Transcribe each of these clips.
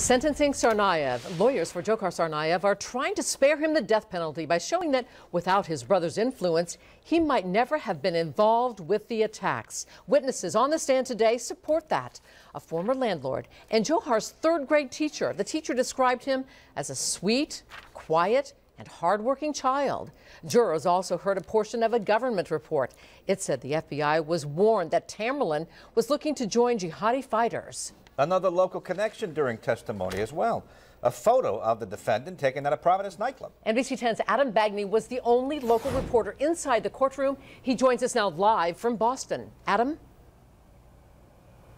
Sentencing Tsarnaev. Lawyers for Dzhokhar Tsarnaev are trying to spare him the death penalty by showing that without his brother's influence, he might never have been involved with the attacks. Witnesses on the stand today support that. A former landlord and Dzhokhar's third-grade teacher. The teacher described him as a sweet, quiet, and hardworking child. Jurors also heard a portion of a government report. It said the FBI was warned that Tamerlan was looking to join jihadi fighters. Another local connection during testimony as well. A photo of the defendant taken at a Providence nightclub. NBC 10's Adam Bagney was the only local reporter inside the courtroom. He joins us now live from Boston. Adam?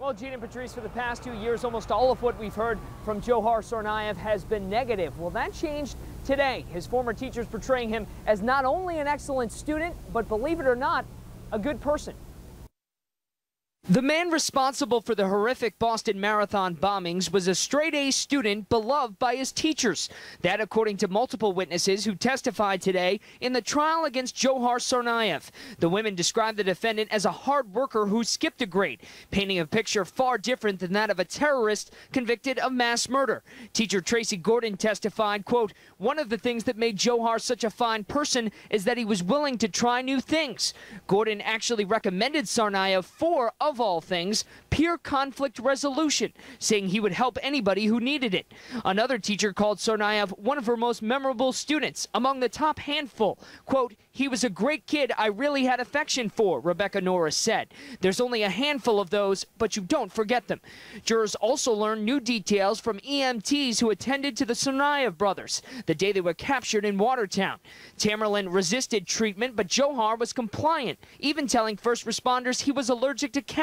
Well, Gene and Patrice, for the past 2 years, almost all of what we've heard from Dzhokhar Tsarnaev has been negative. Well, that changed today. His former teachers portraying him as not only an excellent student, but believe it or not, a good person. The man responsible for the horrific Boston Marathon bombings was a straight-A student beloved by his teachers. That according to multiple witnesses who testified today in the trial against Dzhokhar Tsarnaev. The women described the defendant as a hard worker who skipped a grade, painting a picture far different than that of a terrorist convicted of mass murder. Teacher Tracy Gordon testified, quote, "One of the things that made Dzhokhar such a fine person is that he was willing to try new things." Gordon actually recommended Tsarnaev for, of all things, peer conflict resolution, saying he would help anybody who needed it. Another teacher called Tsarnaev one of her most memorable students, among the top handful. Quote, "He was a great kid I really had affection for," Rebecca Norris said. There's only a handful of those, but you don't forget them. Jurors also learned new details from EMTs who attended to the Tsarnaev brothers the day they were captured in Watertown. Tamerlan resisted treatment, but Dzhokhar was compliant, even telling first responders he was allergic to cats.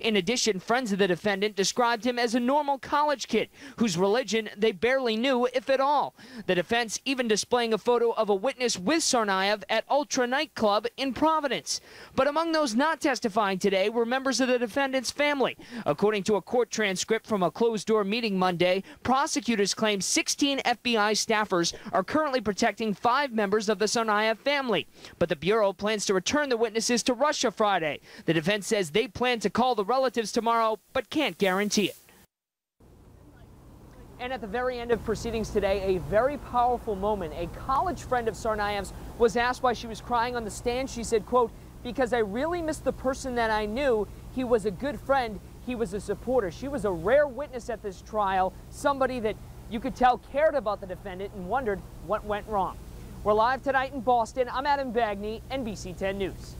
In addition, friends of the defendant described him as a normal college kid whose religion they barely knew, if at all. The defense even displaying a photo of a witness with Tsarnaev at Ultra nightclub in Providence. But among those not testifying today were members of the defendant's family. According to a court transcript from a closed-door meeting Monday, prosecutors claim 16 FBI staffers are currently protecting 5 members of the Tsarnaev family. But the Bureau plans to return the witnesses to Russia Friday. The defense says they plan to call the relatives tomorrow, but can't guarantee it. And at the very end of proceedings today, a very powerful moment. A college friend of Tsarnaev's was asked why she was crying on the stand. She said, quote, "Because I really miss the person that I knew. He was a good friend. He was a supporter." She was a rare witness at this trial, somebody that you could tell cared about the defendant and wondered what went wrong. We're live tonight in Boston. I'm Adam Bagney, NBC 10 News.